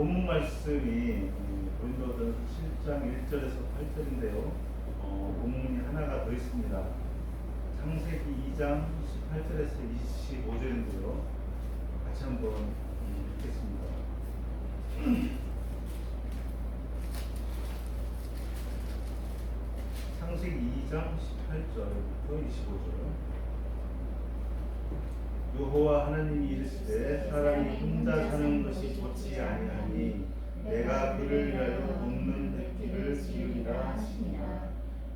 본문 말씀이 고린도전서 7장 1절에서 8절인데요. 본문이 하나가 더 있습니다. 창세기 2장 18절에서 25절인데요. 같이 한번 읽겠습니다. 창세기 2장 18절부터 25절. 여호와 하나님이 이르시되 사람이 혼자 사는 것이 좋지 아니하니 내가 그를 위하여 돕는 뱃기를 지으리라 하시니라.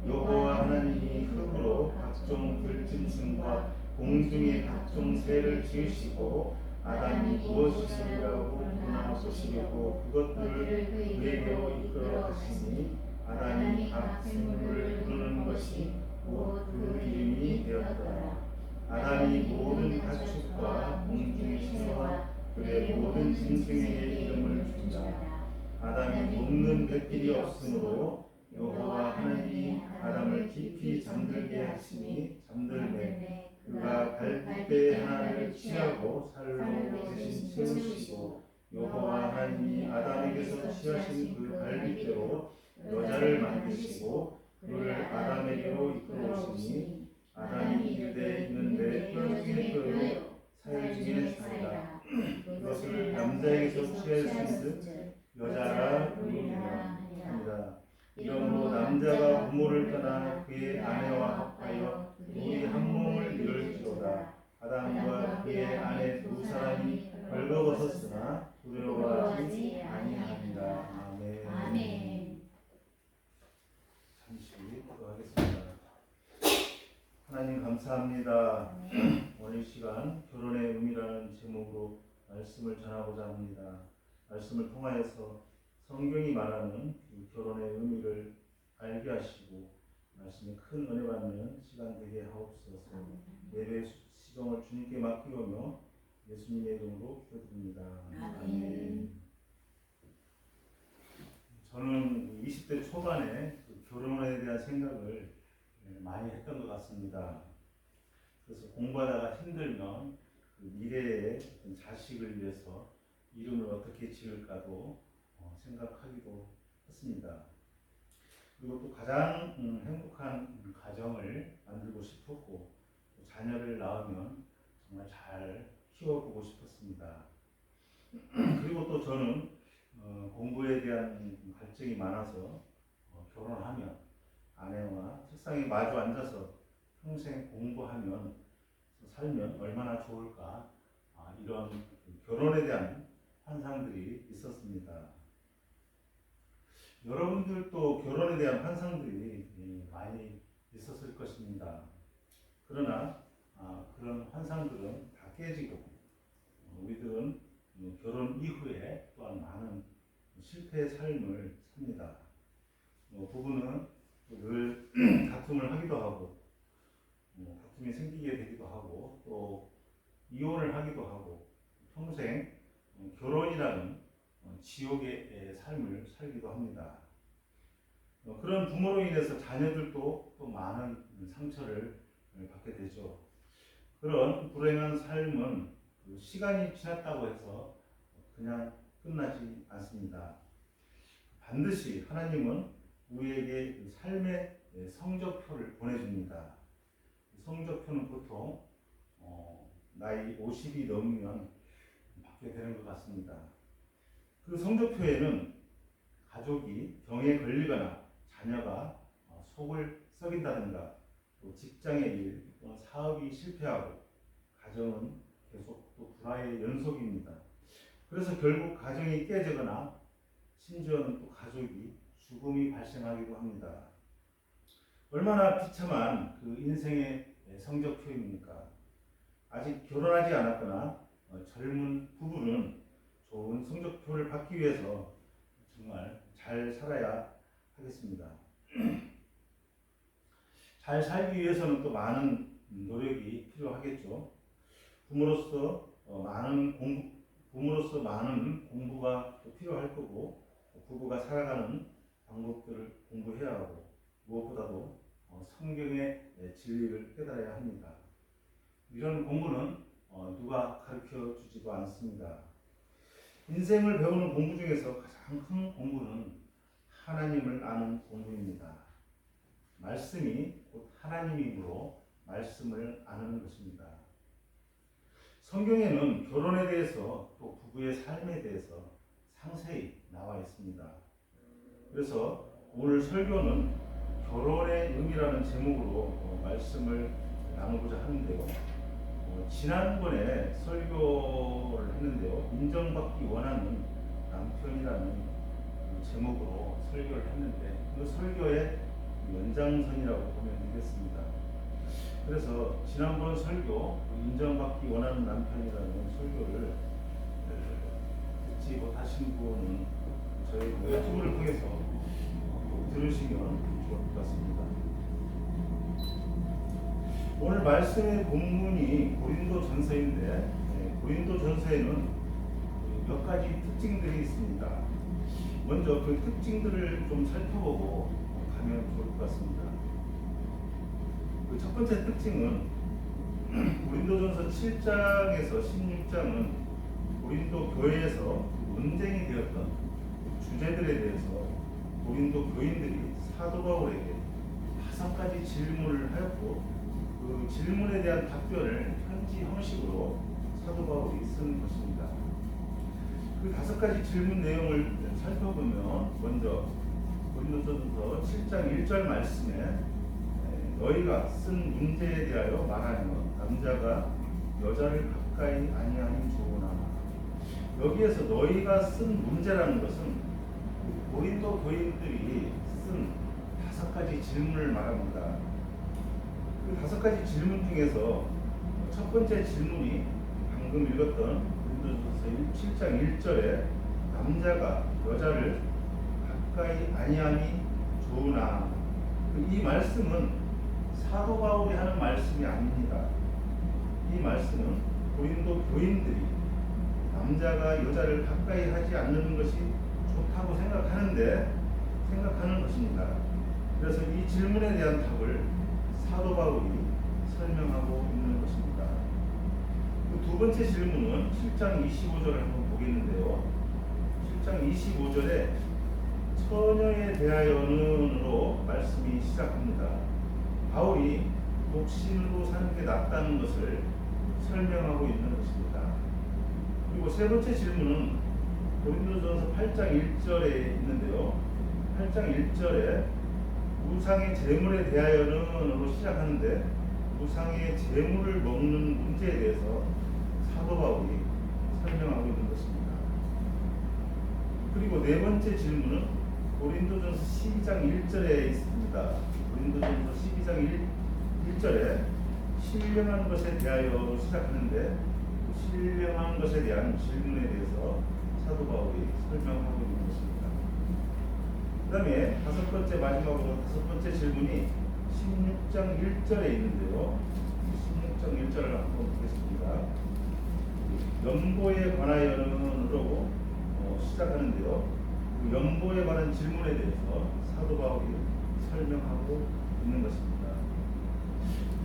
여호와 하나님이 흙으로 각종 들짐승과 공중의 각종 새를 지으시고 아담이 무엇이시라고 문하시려고 그것들을 그에게로 이끌어 가시니 아담이 각 생물을 부르는 것이 곧 그 이름이 되었더라. 아담이 모든 가축과 공중의 새와 그의 모든 짐승에게 이름을 준다. 아담이 돕는 뱃길이 없으므로 여호와 하나님이 아담을 깊이 잠들게 하시니 잠들매 그가 갈빗대 하나를 취하고 살로 대신 채우시고 여호와 하나님이 아담에게서 취하신 그 갈빗대로 여자를 만드시고 그를 아담에게로 이끌어오시니 아담이 이르되 이는 내 뼈 중에 뼈요 살 중에 살이라. 이것을 남자에게서 취할 수 있는 여자라 부르니라 하니라. 이러므로 남자가 부모를 떠나 그의 아내와 합하여 둘이 한 몸을 이룰지로다. 아담과 그의 아내 두 사람이 벌거벗었으나 두려워하지 아니하니라. 아멘. 잠시 기도하겠습니다. 하나님 감사합니다. 오늘 시간 결혼의 의미라는 제목으로 말씀을 전하고자 합니다. 말씀을 통하여서 성경이 말하는 그 결혼의 의미를 알게 하시고 말씀에 큰 은혜 받는 시간 되게 하옵소서. 예배 시정을 주님께 맡기오며 예수님의 이름으로 기도드립니다. 아멘. 저는 20대 초반에 그 결혼에 대한 생각을 많이 했던 것 같습니다. 그래서 공부하다가 힘들면 그 미래의 자식을 위해서 이름을 어떻게 지을까도 생각하기도 했습니다. 그리고 또 가장 행복한 가정을 만들고 싶었고 자녀를 낳으면 정말 잘 키워보고 싶었습니다. 그리고 또 저는 공부에 대한 갈증이 많아서 결혼하면 아내와 책상에 마주 앉아서 평생 공부하면 살면 얼마나 좋을까, 이런 결혼에 대한 환상들이 있었습니다. 여러분들도 결혼에 대한 환상들이 많이 있었을 것입니다. 그러나 그런 환상들은 다 깨지고 우리들은 결혼 이후에 또한 많은 실패의 삶을 삽니다. 부부는 늘 다툼을 하기도 하고 다툼이 생기게 되기도 하고 또 이혼을 하기도 하고 평생 결혼이라는 지옥의 삶을 살기도 합니다. 그런 부모로 인해서 자녀들도 또 많은 상처를 받게 되죠. 그런 불행한 삶은 시간이 지났다고 해서 그냥 끝나지 않습니다. 반드시 하나님은 우리에게 삶의 성적표를 보내줍니다. 성적표는 보통 나이 50이 넘으면 받게 되는 것 같습니다. 그 성적표에는 가족이 병에 걸리거나 자녀가 속을 썩인다든가 또 직장의 일 또는 사업이 실패하고 가정은 계속 또 불화의 연속입니다. 그래서 결국 가정이 깨지거나 심지어는 또 가족이 죽음이 발생하기도 합니다. 얼마나 비참한 그 인생의 성적표입니까? 아직 결혼하지 않았거나 젊은 부부는 좋은 성적표를 받기 위해서 정말 잘 살아야 하겠습니다. 잘 살기 위해서는 또 많은 노력이 필요하겠죠. 부모로서 많은 공부가 또 필요할 거고 부부가 살아가는 방법들을 공부해야 하고 무엇보다도 성경의 진리를 깨달아야 합니다. 이런 공부는 누가 가르쳐 주지도 않습니다. 인생을 배우는 공부 중에서 가장 큰 공부는 하나님을 아는 공부입니다. 말씀이 곧 하나님이므로 말씀을 아는 것입니다. 성경에는 결혼에 대해서 또 부부의 삶에 대해서 상세히 나와 있습니다. 그래서 오늘 설교는 결혼의 의미라는 제목으로 말씀을 나누고자 하는데요. 지난번에 설교를 했는데요. 인정받기 원하는 남편이라는 제목으로 설교를 했는데 그 설교의 연장선이라고 보면 되겠습니다. 그래서 지난번 설교 인정받기 원하는 남편이라는 설교를 듣지 못하신 분은 저희 유튜브를 통해서 들으시면 좋을 것 같습니다. 오늘 말씀의 본문이 고린도전서인데 고린도전서에는 몇 가지 특징들이 있습니다. 먼저 그 특징들을 좀 살펴보고 가면 좋을 것 같습니다. 그 첫 번째 특징은 고린도전서 7장에서 16장은 고린도 교회에서 논쟁이 되었던 주제들에 대해서 고린도 교인들이 사도 바울에게 5가지 질문을 하였고 그 질문에 대한 답변을 편지 형식으로 사도 바울이 쓴 것입니다. 그 5가지 질문 내용을 살펴보면 먼저 고린도전서 7장 1절 말씀에 너희가 쓴 문제에 대하여 말하며 남자가 여자를 가까이 아니하니 좋으나 여기에서 너희가 쓴 문제라는 것은 고린도 교인들이 쓴 5가지 질문을 말합니다. 그 5가지 질문 중에서 첫 번째 질문이 방금 읽었던 고린도전서 7장 1절에 남자가 여자를 가까이 아니하니 좋으나 이 말씀은 사도 바울이 하는 말씀이 아닙니다. 이 말씀은 고린도 교인들이 남자가 여자를 가까이 하지 않는 것이 좋다고 생각하는 것입니다. 그래서 이 질문에 대한 답을 사도 바울이 설명하고 있는 것입니다. 그 두 번째 질문은 7장 25절을 한번 보겠는데요. 7장 25절에 처녀에 대하여는으로 말씀이 시작합니다. 바울이 독신으로 사는 게 낫다는 것을 설명하고 있는 것입니다. 그리고 세 번째 질문은 고린도전서 8장 1절에 있는데요. 8장 1절에 우상의 제물에 대하여는으로 시작하는데 우상의 제물을 먹는 문제에 대해서 사도 바울이 설명하고 있는 것입니다. 그리고 네 번째 질문은 고린도전서 12장 1절에 있습니다. 고린도전서 12장 1절에 신령한 것에 대하여 시작하는데 신령한 것에 대한 질문에 대해서 사도 바울이 설명하고 있는 것입니다. 그 다음에 마지막으로 다섯 번째 질문이 16장 1절에 있는데요. 16장 1절을 한번 보겠습니다. 연보에 관하여는으로 시작하는데요. 그 연보에 관한 질문에 대해서 사도 바울이 설명하고 있는 것입니다.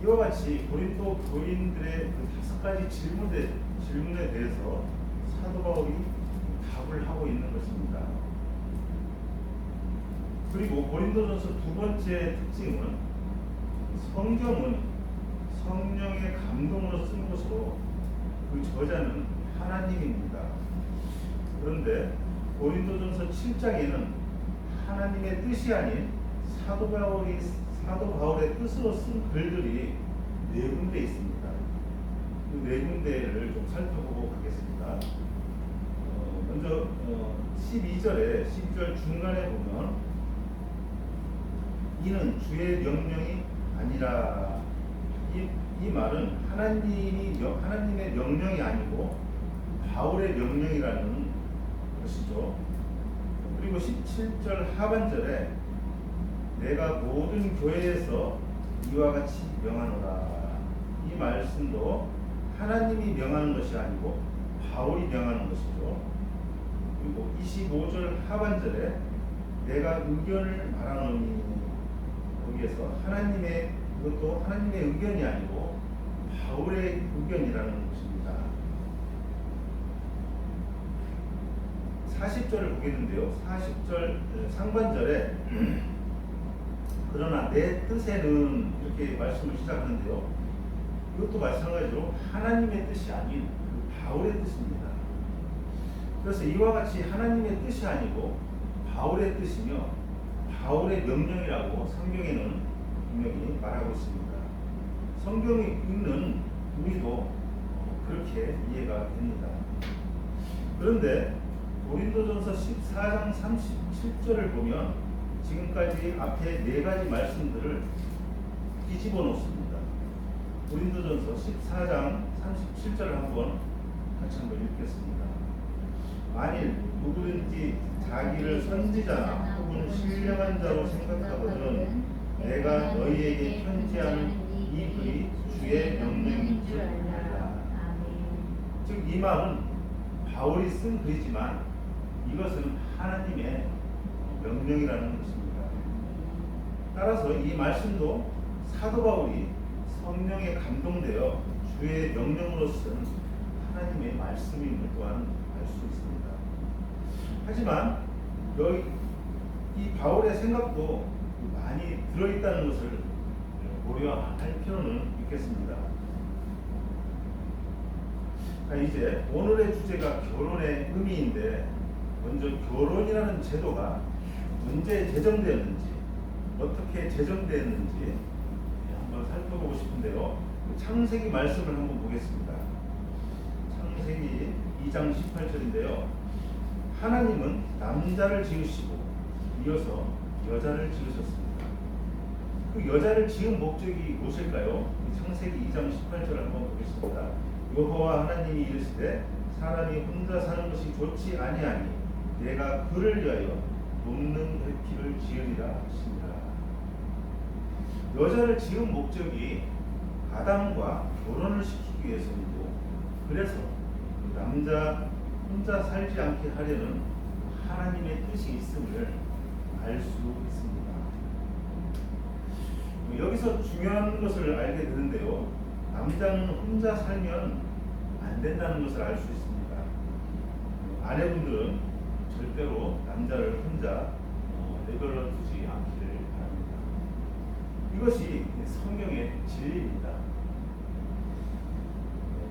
이와 같이 고린도 교인들의 그 5가지 질문에 대해서 사도 바울이 답을 하고 있는 것입니다. 그리고 고린도전서 두 번째 특징은 성경은 성령의 감동으로 쓴 것으로 그 저자는 하나님입니다. 그런데 고린도전서 7장에는 하나님의 뜻이 아닌 사도 바울의 뜻으로 쓴 글들이 4군데 있습니다. 그 4군데를 좀 살펴보고 가겠습니다. 먼저 12절 중간에 보면 이는 주의 명령이 아니라 이 말은 하나님의 명령이 아니고 바울의 명령이라는 것이죠. 그리고 17절 하반절에 내가 모든 교회에서 이와 같이 명하노라. 이 말씀도 하나님이 명하는 것이 아니고 바울이 명하는 것이죠. 그리고 25절 하반절에 내가 의견을 말하노니 여기에서 그것도 하나님의 의견이 아니고 바울의 의견이라는 것입니다. 40절을 보겠는데요. 40절 상반절에 그러나 내 뜻에는 이렇게 말씀을 시작하는데요. 이것도 마찬가지로 하나님의 뜻이 아닌 바울의 뜻입니다. 그래서 이와 같이 하나님의 뜻이 아니고 바울의 뜻이며 바울의 명령이라고 성경에는 분명히 말하고 있습니다. 성경이 읽는 우리도 그렇게 이해가 됩니다. 그런데 고린도전서 14장 37절을 보면 지금까지 앞에 네 가지 말씀들을 뒤집어 놓습니다. 고린도전서 14장 37절을 같이 한번 읽겠습니다. 만일 누구든지 자기를 선지자나 혹은 신령한 자로 생각하거든 내가 너희에게 편지하는 이 글이 주의 명령인 줄 알라. 즉 이 말은 바울이 쓴 글이지만 이것은 하나님의 명령이라는 것입니다. 따라서 이 말씀도 사도 바울이 성령에 감동되어 주의 명령으로 쓴 하나님의 말씀임을 또한 알 수 있습니다. 하지만 여기 이 바울의 생각도 많이 들어있다는 것을 고려할 필요는 있겠습니다. 이제 오늘의 주제가 결혼의 의미인데 먼저 결혼이라는 제도가 언제 제정되었는지 어떻게 제정되었는지 한번 살펴보고 싶은데요. 창세기 말씀을 한번 보겠습니다. 창세기 2장 18절인데요. 하나님은 남자를 지으시고 이어서 여자를 지으셨습니다. 그 여자를 지은 목적이 무엇일까요? 창세기 2장 18절 한번 보겠습니다. 여호와 하나님이 이르시되 사람이 혼자 사는 것이 좋지 아니하니 내가 그를 위하여 돕는 help를 지으리라 하시니라. 여자를 지은 목적이 아담과 결혼을 시키기 위해서이고 그래서 그 남자 혼자 살지 않게 하려는 하나님의 뜻이 있음을 알 수 있습니다. 여기서 중요한 것을 알게 되는데요. 남자는 혼자 살면 안 된다는 것을 알 수 있습니다. 아내분들은 절대로 남자를 혼자 내버려 두지 않기를 바랍니다. 이것이 성경의 진리입니다.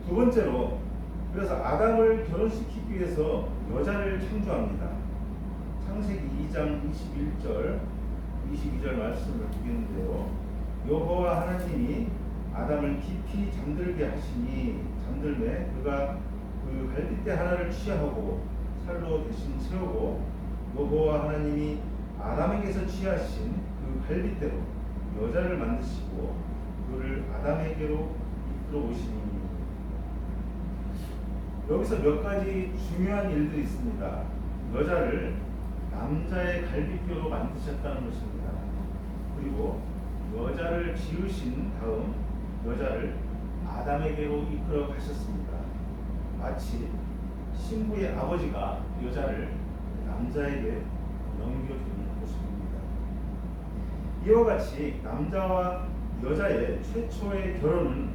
두 번째로 그래서 아담을 결혼시키기 위해서 여자를 창조합니다. 창세기 2장 21절 22절 말씀을 보겠는데요. 여호와 하나님이 아담을 깊이 잠들게 하시니 잠들매 그가 그 갈빗대 하나를 취하고 살로 대신 채우고 여호와 하나님이 아담에게서 취하신 그 갈빗대로 여자를 만드시고 그를 아담에게로 이끌어 오시니. 여기서 몇 가지 중요한 일들이 있습니다. 여자를 남자의 갈빗뼈로 만드셨다는 것입니다. 그리고 여자를 지으신 다음 여자를 아담에게로 이끌어 가셨습니다. 마치 신부의 아버지가 여자를 남자에게 넘겨주는 모습입니다. 이와 같이 남자와 여자의 최초의 결혼은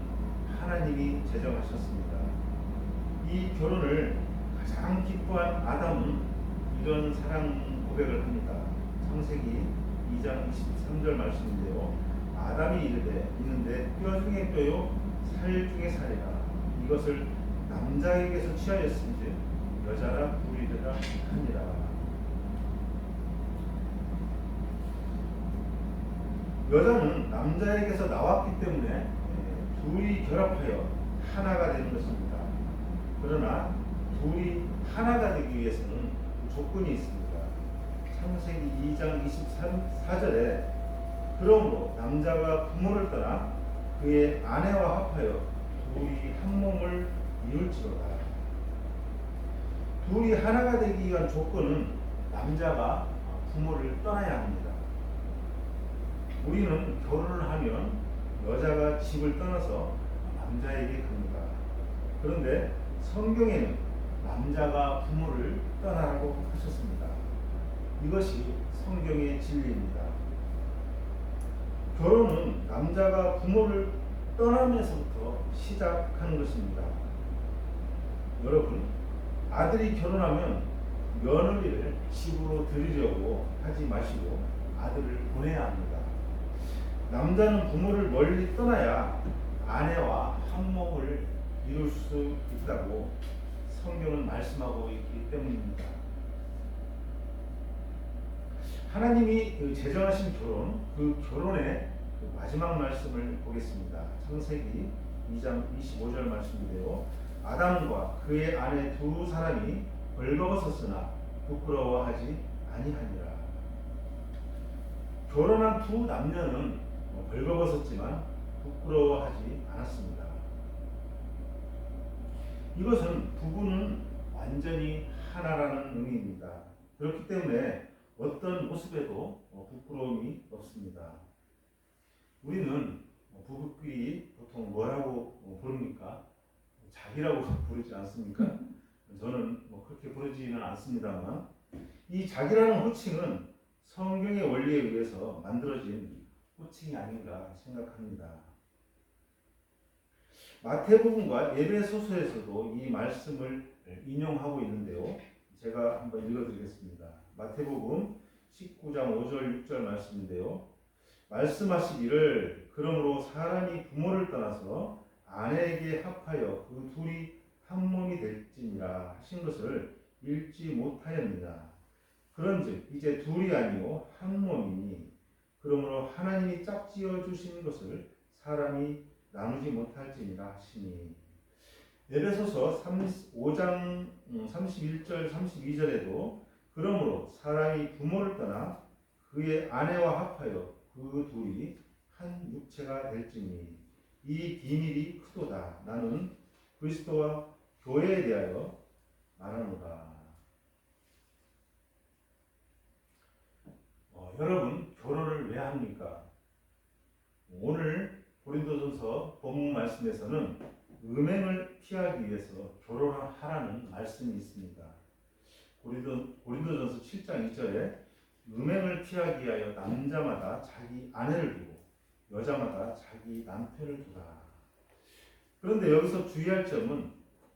하나님이 제정하셨습니다. 이 결혼을 가장 기뻐한 아담은 이런 사랑 고백을 합니다. 창세기 2장 23절 말씀인데요. 아담이 이르되 이는데 뼈 중에 뼈요 살 중에 살이라 이것을 남자에게서 취하였은지 여자라 부르리라 하니라. 여자는 남자에게서 나왔기 때문에 둘이 결합하여 하나가 되는 것입니다. 그러나 둘이 하나가 되기 위해서는 조건이 있습니다. 창세기 2장 24절에 그러므로 남자가 부모를 떠나 그의 아내와 합하여 둘이 한 몸을 이룰지로다. 둘이 하나가 되기 위한 조건은 남자가 부모를 떠나야 합니다. 우리는 결혼을 하면 여자가 집을 떠나서 남자에게 갑니다. 그런데 성경에는 남자가 부모를 떠나라고 하셨습니다. 이것이 성경의 진리입니다. 결혼은 남자가 부모를 떠나면서부터 시작하는 것입니다. 여러분, 아들이 결혼하면 며느리를 집으로 들이려고 하지 마시고 아들을 보내야 합니다. 남자는 부모를 멀리 떠나야 아내와 한 몸을 이룰 수 있다고 성경은 말씀하고 있기 때문입니다. 하나님이 제정하신 결혼, 그 결혼의 마지막 말씀을 보겠습니다. 창세기 2장 25절 말씀인데요. 아담과 그의 아내 두 사람이 벌거벗었으나 부끄러워하지 아니하니라. 결혼한 두 남녀는 벌거벗었지만 부끄러워하지 않았습니다. 이것은 부부는 완전히 하나라는 의미입니다. 그렇기 때문에 어떤 모습에도 부끄러움이 없습니다. 우리는 부부끼리 보통 뭐라고 부릅니까? 자기라고 부르지 않습니까? 저는 그렇게 부르지는 않습니다만, 이 자기라는 호칭은 성경의 원리에 의해서 만들어진 호칭이 아닌가 생각합니다. 마태복음과 에베소서에서도 이 말씀을 인용하고 있는데요. 제가 한번 읽어드리겠습니다. 마태복음 19장 5절 6절 말씀인데요. 말씀하시기를 그러므로 사람이 부모를 떠나서 아내에게 합하여 그 둘이 한 몸이 될지니라 하신 것을 읽지 못하였느냐. 그런즉 이제 둘이 아니요 한 몸이니 그러므로 하나님이 짝지어 주신 것을 사람이 나누지 못할지니라 하시니. 에베소서 5장 31절 32절에도 그러므로 사람이 부모를 떠나 그의 아내와 합하여 그 둘이 한 육체가 될지니 이 비밀이 크도다. 나는 그리스도와 교회에 대하여 말하노라. 여러분, 결혼을 왜 합니까? 오늘 고린도전서 본문 말씀에서는 음행을 피하기 위해서 결혼을 하라는 말씀이 있습니다. 고린도전서 7장 2절에 음행을 피하기 위하여 남자마다 자기 아내를 두고 여자마다 자기 남편을 두라. 그런데 여기서 주의할 점은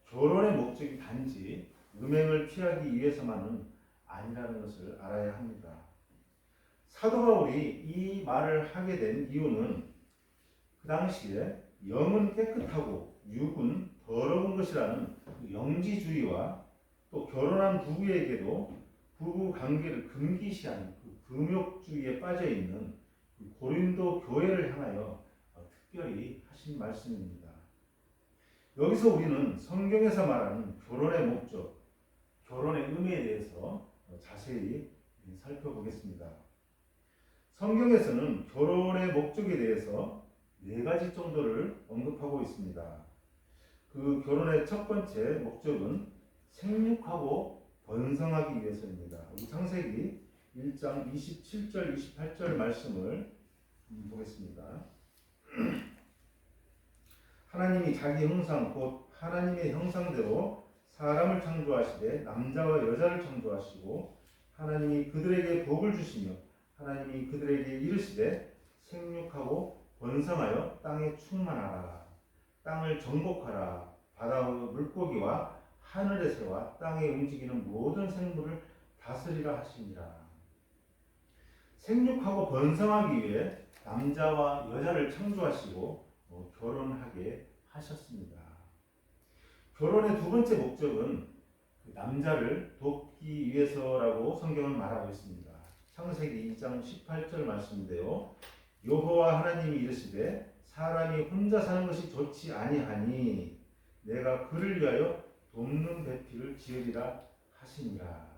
결혼의 목적이 단지 음행을 피하기 위해서만은 아니라는 것을 알아야 합니다. 사도 바울이 이 말을 하게 된 이유는 그 당시에 영은 깨끗하고 육은 더러운 것이라는 그 영지주의와 또 결혼한 부부에게도 부부 관계를 금기시하는 그 금욕주의에 빠져 있는 그 고린도 교회를 향하여 특별히 하신 말씀입니다. 여기서 우리는 성경에서 말하는 결혼의 목적, 결혼의 의미에 대해서 자세히 살펴보겠습니다. 성경에서는 결혼의 목적에 대해서 4가지 정도를 언급하고 있습니다. 그 결혼의 첫 번째 목적은 생육하고 번성하기 위해서입니다. 우리 창세기 1장 27절 28절 말씀을 보겠습니다. 하나님이 자기 형상 곧 하나님의 형상대로 사람을 창조하시되 남자와 여자를 창조하시고 하나님이 그들에게 복을 주시며 하나님이 그들에게 이르시되 생육하고 번성하여 땅에 충만하라. 땅을 정복하라. 바다의 물고기와 하늘의 새와 땅에 움직이는 모든 생물을 다스리라 하시니라. 생육하고 번성하기 위해 남자와 여자를 창조하시고 결혼하게 하셨습니다. 결혼의 두 번째 목적은 남자를 돕기 위해서라고 성경은 말하고 있습니다. 창세기 2장 18절 말씀인데요. 여호와 하나님이 이르시되 사람이 혼자 사는 것이 좋지 아니하니 내가 그를 위하여 돕는 배필을 지으리라 하시니라.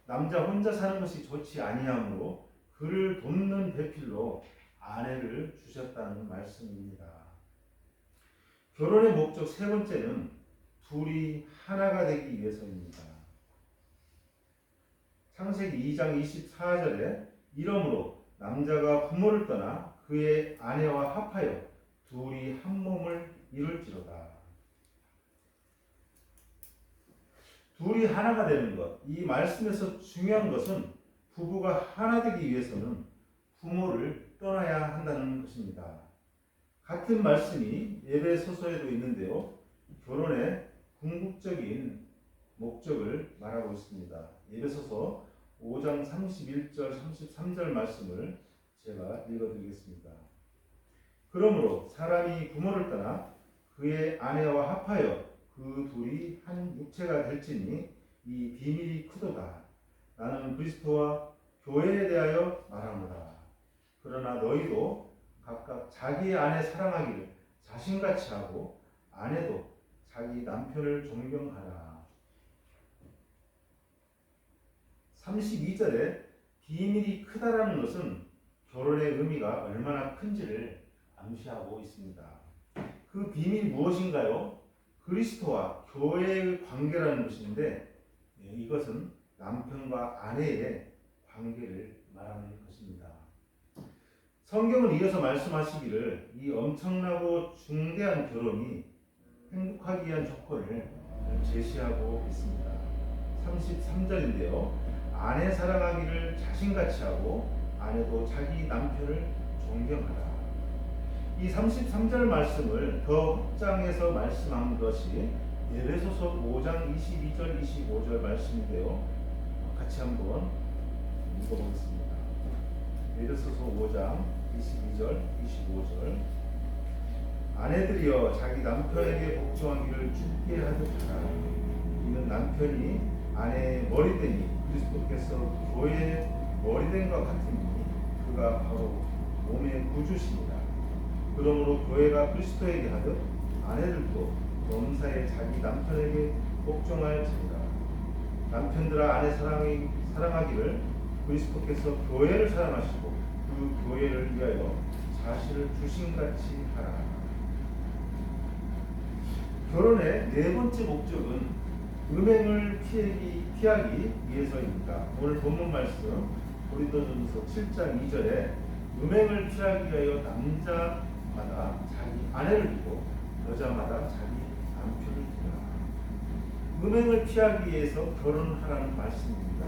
남자 혼자 사는 것이 좋지 아니하므로 그를 돕는 배필로 아내를 주셨다는 말씀입니다. 결혼의 목적 세 번째는 둘이 하나가 되기 위해서입니다. 창세기 2장 24절에 이러므로 남자가 부모를 떠나 그의 아내와 합하여 둘이 한 몸을 이룰지로다. 둘이 하나가 되는 것, 이 말씀에서 중요한 것은 부부가 하나 되기 위해서는 부모를 떠나야 한다는 것입니다. 같은 말씀이 에베소서에도 있는데요. 결혼의 궁극적인 목적을 말하고 있습니다. 에베소서 5장 31절 33절 말씀을 제가 읽어드리겠습니다. 그러므로 사람이 부모를 떠나 그의 아내와 합하여 그 둘이 한 육체가 될지니 이 비밀이 크도다. 나는 그리스도와 교회에 대하여 말하노라. 그러나 너희도 각각 자기의 아내 사랑하기를 자신같이 하고 아내도 자기 남편을 존경하라. 32절에 비밀이 크다라는 것은 결혼의 의미가 얼마나 큰지를 암시하고 있습니다. 그 비밀이 무엇인가요? 그리스도와 교회의 관계라는 것인데 이것은 남편과 아내의 관계를 말하는 것입니다. 성경은 이어서 말씀하시기를 이 엄청나고 중대한 결혼이 행복하기 위한 조건을 제시하고 있습니다. 33절인데요. 아내 사랑하기를 자신같이 하고 아내도 자기 남편을 존경하라. 이 33절 말씀을 더 확장해서 말씀한 것이 에베소서 5장 22절 25절 말씀인데요. 같이 한번 읽어보겠습니다. 에베소서 5장 22절 25절 아내들이여 자기 남편에게 복종하기를 주께 하듯 하라. 이는 남편이 아내의 머리되니 그리스도께서 교회의 머리된과 같으니 그가 바로 몸의 구주시니라. 그러므로 교회가 그리스도에게 하듯 아내들도 범사에 자기 남편에게 복종할지니라. 남편들아 아내 사랑하기를 그리스도께서 교회를 사랑하시고 그 교회를 위하여 자신을 주신같이 하라. 결혼의 네 번째 목적은 음행을 피하기 위해서입니다. 오늘 본문 말씀 고린도전서 7장 2절에 음행을 피하기 위하여 남자마다 자기 아내를 두고 여자마다 자기 남편을 두라. 음행을 피하기 위해서 결혼하라는 말씀입니다.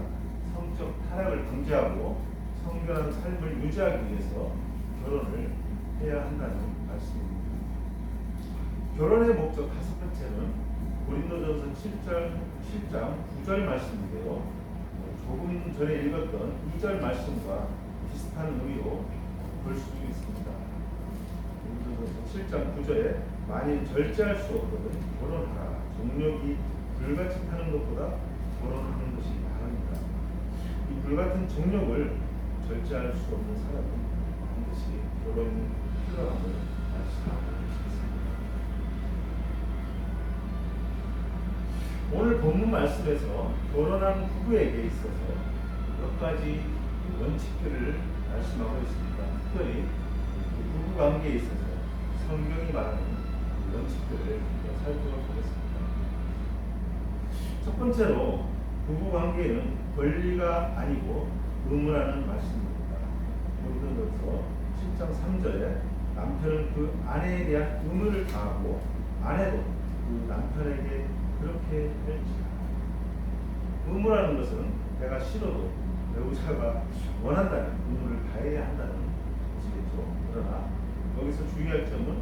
성적 타락을 방지하고 성결한 삶을 유지하기 위해서 결혼을 해야 한다는 말씀입니다. 결혼의 목적 다섯 번째는 고린도전서 7장 9절 말씀인데요. 조금 전에 읽었던 2절 말씀과 비슷한 의미로 볼 수 있습니다. 고린도전서 7장 9절에 만일 절제할 수 없거든 결혼하라. 정욕이 불같이 타는 것보다 결혼하는 것이 나으니라. 이 불같은 정욕을 절제할 수 없는 사람은 반드시 결혼이 필요함을 말씀하고 있습니다. 오늘 본문 말씀에서 결혼한 부부에게 있어서 몇 가지 원칙들을 말씀하고 있습니다. 특별히 부부 관계에 있어서 성경이 말하는 원칙들을 살펴보겠습니다. 첫 번째로 부부 관계는 권리가 아니고 의무라는 말씀입니다. 고린도전서 7장 3절에 남편은 그 아내에 대한 의무를 다하고 아내도 그 남편에게 그렇게 할지라. 의무라는 것은 내가 싫어도 배우자가 원한다면 의무를 다해야 한다는 것이겠죠. 그러나 여기서 주의할 점은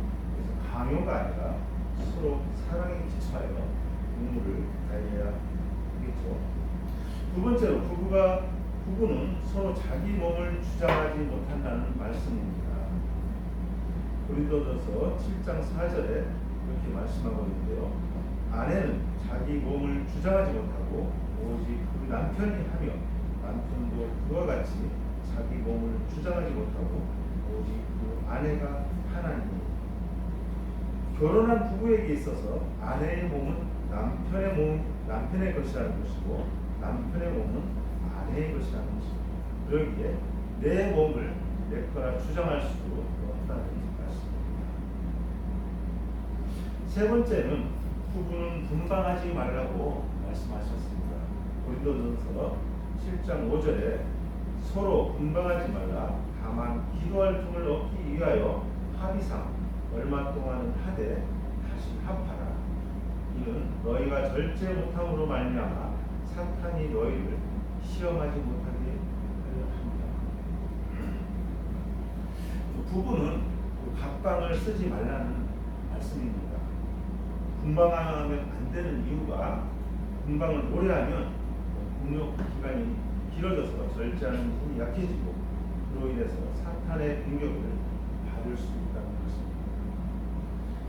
강요가 아니라 서로 사랑에 기초하여 의무를 다해야 하겠죠. 두 번째로 부부는 서로 자기 몸을 주장하지 못한다는 말씀입니다. 고린도전서 7장 4절에 이렇게 말씀하고 있는데요. 아내는 자기 몸을 주장하지 못하고 오직 그 남편이 하며 남편도 그와 같이 자기 몸을 주장하지 못하고 오직 그 아내가 하나니. 결혼한 부부에게 있어서 아내의 몸은 남편의 것이라는 것이고 남편의 몸은 아내의 것이라는 것입니다. 그러기에 내 몸을 내 거라 주장할 수 없다는 말씀입니다. 세 번째는 부부는 분방하지 말라고 말씀하셨습니다. 고린도전서 7장 5절에 서로 분방하지 말라. 다만 기도할 틈을 얻기 위하여 합의상 얼마 동안은 하되 다시 합하라. 이는 너희가 절제 못함으로 말미암아 사탄이 너희를 시험하지 못하게 하려 합니다. 부부는 각방을 쓰지 말라는 말씀입니다. 분방하면 안 되는 이유가 분방을 오래 하면 공력 기간이 길어져서 절제하는 힘이 약해지고 그로 인해서 사탄의 공격을 받을 수 있다는 것입니다.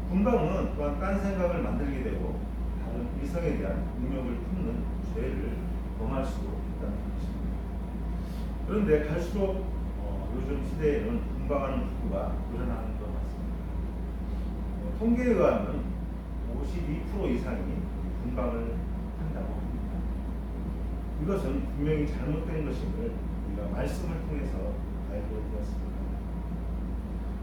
분방은 또한 딴 생각을 만들게 되고 다른 이성에 대한 공력을 품는 죄를 범할 수도 있다는 것입니다. 그런데 갈수록 요즘 시대에는 분방하는 부부가 늘어나는 것 같습니다. 통계에 의하면 52% 이상이 분방을 한다고 합니다. 이것은 분명히 잘못된 것임을 우리가 말씀을 통해서 알게 되었습니다.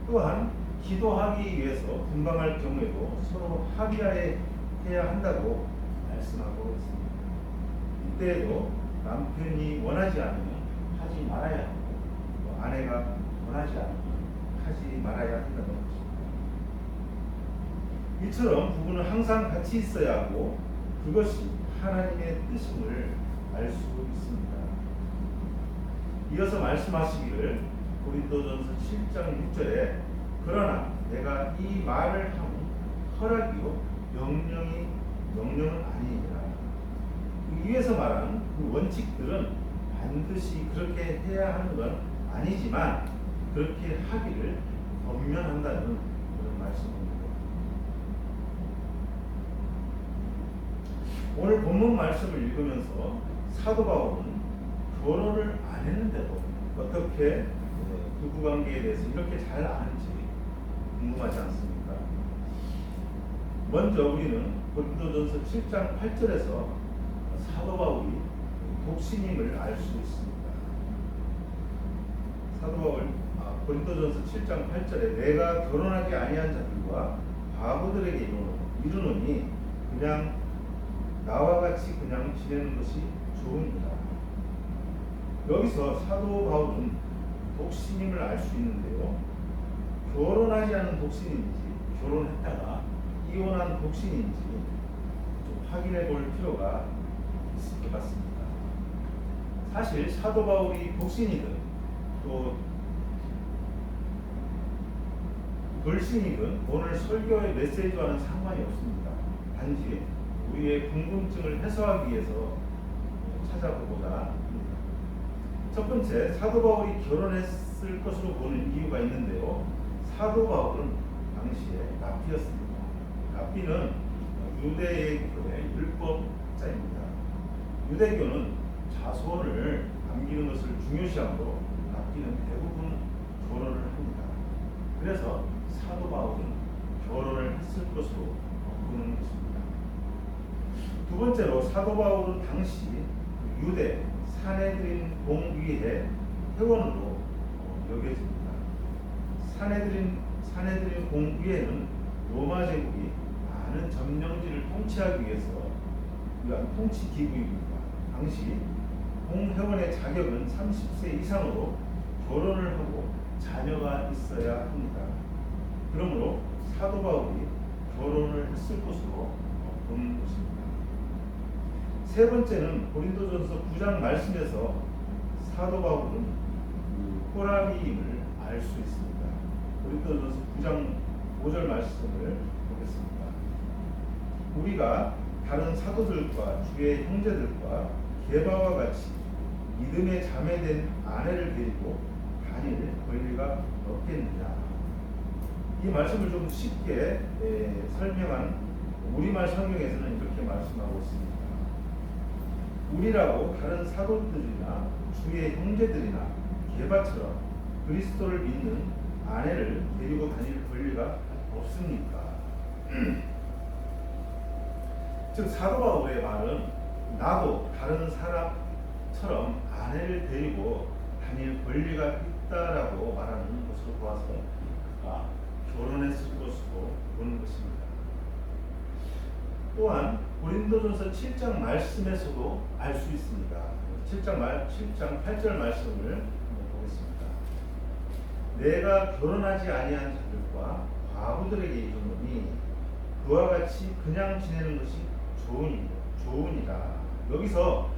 또한 기도하기 위해서 분방할 경우에도 서로 합의하에 해야 한다고 말씀하고 있습니다. 이때에도 남편이 원하지 않으면 하지 말아야 하고 또 아내가 원하지 않으면 하지 말아야 한다는 것입니다. 이처럼 부부는 항상 같이 있어야 하고 그것이 하나님의 뜻임을 알 수 있습니다. 이어서 말씀하시기를 고린도전서 7장 6절에 그러나 내가 이 말을 하면 허락이요 명령은 아니니라. 위에서 말하는 그 원칙들은 반드시 그렇게 해야 하는 건 아니지만 그렇게 하기를 권면한다는 그런 말씀입니다. 오늘 본문 말씀을 읽으면서 사도 바울은 결혼을 안 했는데도 어떻게 부부관계에 대해서 이렇게 잘 아는지 궁금하지 않습니까? 먼저 우리는 고린도전서 7장 8절에서 사도 바울이 독신임을 알 수 있습니다. 사도 바울 고린도전서 7장 8절에 내가 결혼하지 아니한 자들과 과부들에게 이르노니 그냥 나와 같이 그냥 지내는 것이 좋으니라. 여기서 사도 바울은 독신임을 알 수 있는데요. 결혼하지 않은 독신인지 결혼했다가 이혼한 독신인지 좀 확인해 볼 필요가 있을 것 같습니다. 사실 사도 바울이 독신이든 또 불신이든 오늘 설교의 메시지와는 상관이 없습니다. 단지 우리의 궁금증을 해소하기 위해서 찾아보고자 합니다. 첫 번째, 사도 바울이 결혼했을 것으로 보는 이유가 있는데요. 사도 바울은 당시에 랍비였습니다. 랍비는 유대교의 율법자입니다. 유대교는 자손을 남기는 것을 중요시하므로 랍비는 대부분 결혼을 합니다. 그래서 사도 바울은 결혼을 했을 것으로 보는 것입니다. 두 번째로 사도 바울은 당시 유대 사내들인 공의회 회원으로 여겨집니다. 사내들인 공의회는 로마 제국이 많은 점령지를 통치하기 위해서 위한 통치 기구입니다. 당시 공회원의 자격은 30세 이상으로 결혼을 하고 자녀가 있어야 합니다. 그러므로 사도 바울이 결혼을 했을 것으로 보는 것입니다. 세 번째는 고린도전서 9장 말씀에서 사도 바울은 호라비임을 알 수 있습니다. 고린도전서 9장 5절 말씀을 보겠습니다. 우리가 다른 사도들과 주의 형제들과 게바와 같이 믿음의 자매된 아내를 데리고 다닐 권리가 없겠느냐. 이 말씀을 좀 쉽게 설명한 우리말 성경에서는 이렇게 말씀하고 있습니다. 우리라고 다른 사도들이나 주의 형제들이나 게바처럼 그리스도를 믿는 아내를 데리고 다닐 권리가 없습니까? 즉 사도 바울의 말은 나도 다른 사람처럼 아내를 데리고 다닐 권리가 있다라고 말하는 것으로 보아서 그가 결혼했을 것으로 보는 것입니다. 또한 고린도전서 7장 말씀에서도 알 수 있습니다. 7장 8절 말씀을 보겠습니다. 내가 결혼하지 아니한 자들과 과부들에게 이르노니 그와 같이 그냥 지내는 것이 좋으니라. 여기서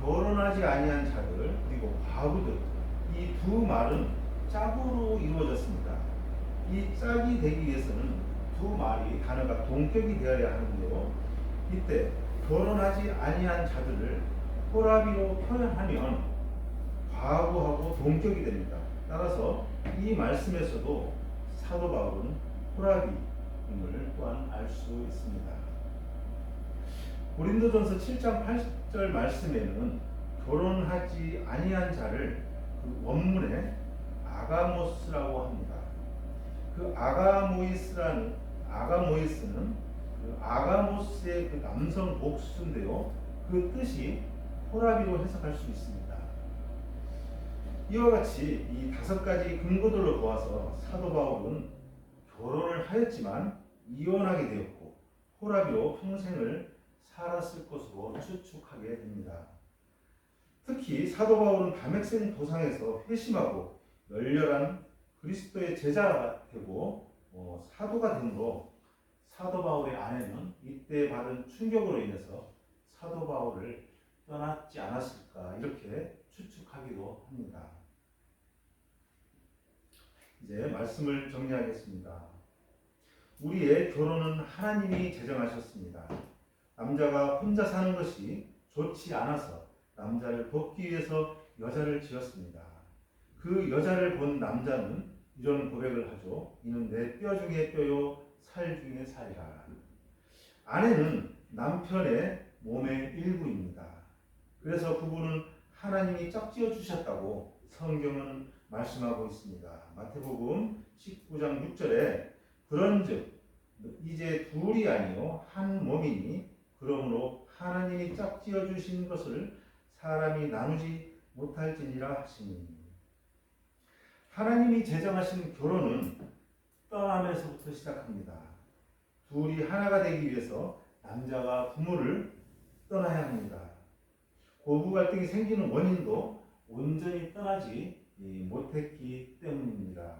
결혼하지 아니한 자들 그리고 과부들 이 두 말은 짝으로 이루어졌습니다. 이 짝이 되기 위해서는 두 말이 단어가 동격이 되어야 하는데요. 이때 결혼하지 아니한 자들을 호라비로 표현하면 과거하고 동격이 됩니다. 따라서 이 말씀에서도 사도 바울은 호라비임을 또한 알 수 있습니다. 고린도전서 7장 8절 말씀에는 결혼하지 아니한 자를 그 원문에 아가모스라고 합니다. 그 아가모이스는 그 아가모스의 그 남성 복수인데요. 그 뜻이 호라비로 해석할 수 있습니다. 이와 같이 이 5가지 근거들로 보아서 사도 바울은 결혼을 하였지만 이혼하게 되었고 호라비로 평생을 살았을 것으로 추측하게 됩니다. 특히 사도 바울은 다맥센 도상에서 회심하고 열렬한 그리스도의 제자가 되고 사도가 되므로 사도 바울의 아내는 이때 받은 충격으로 인해서 사도 바울을 떠났지 않았을까 이렇게 추측하기도 합니다. 이제 말씀을 정리하겠습니다. 우리의 결혼은 하나님이 제정하셨습니다. 남자가 혼자 사는 것이 좋지 않아서 남자를 돕기 위해서 여자를 지었습니다. 그 여자를 본 남자는 이런 고백을 하죠. 이는 내 뼈 중에 뼈요 살 중에 살이라. 아내는 남편의 몸의 일부입니다. 그래서 그분은 하나님이 짝지어 주셨다고 성경은 말씀하고 있습니다. 마태복음 19장 6절에 그런즉 이제 둘이 아니요 한 몸이니 그러므로 하나님이 짝지어 주신 것을 사람이 나누지 못할지니라 하시니. 하나님이 제정하신 결혼은 떠남에서부터 시작합니다. 둘이 하나가 되기 위해서 남자가 부모를 떠나야 합니다. 고부 갈등이 생기는 원인도 온전히 떠나지 못했기 때문입니다.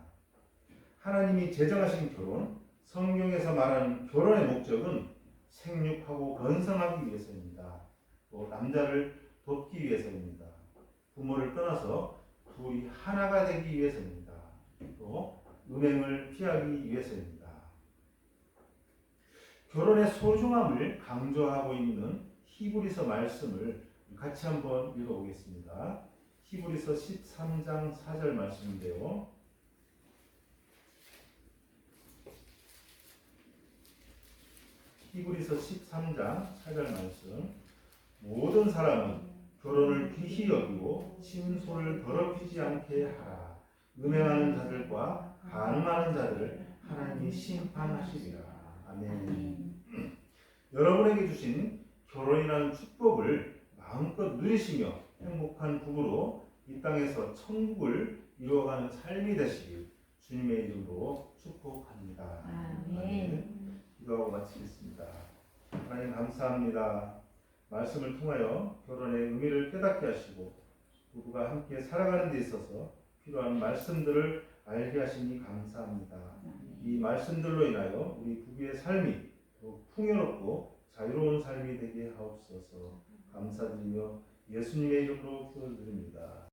하나님이 제정하신 결혼, 성경에서 말하는 결혼의 목적은 생육하고 번성하기 위해서입니다. 또 남자를 돕기 위해서입니다. 부모를 떠나서 둘이 하나가 되기 위해서입니다. 또 음행을 피하기 위해서입니다. 결혼의 소중함을 강조하고 있는 히브리서 말씀을 같이 한번 읽어보겠습니다. 히브리서 13장 4절 말씀인데요. 히브리서 13장 4절 말씀. 모든 사람은 결혼을 귀히 여기고 침소를 더럽히지 않게 하라. 음행하는 자들과 간음하는 자들을 하나님이 심판하시리라. 아멘. 여러분에게 주신 결혼이라는 축복을 마음껏 누리시며 행복한 부부로 이 땅에서 천국을 이루어가는 삶이 되시길 주님의 이름으로 축복합니다. 아멘. 기도하고 마치겠습니다. 하나님 감사합니다. 말씀을 통하여 결혼의 의미를 깨닫게 하시고 부부가 함께 살아가는 데 있어서 필요한 말씀들을 알게 하시니 감사합니다. 이 말씀들로 인하여 우리 부부의 삶이 더욱 풍요롭고 자유로운 삶이 되게 하옵소서. 감사드리며 예수님의 이름으로 기도드립니다.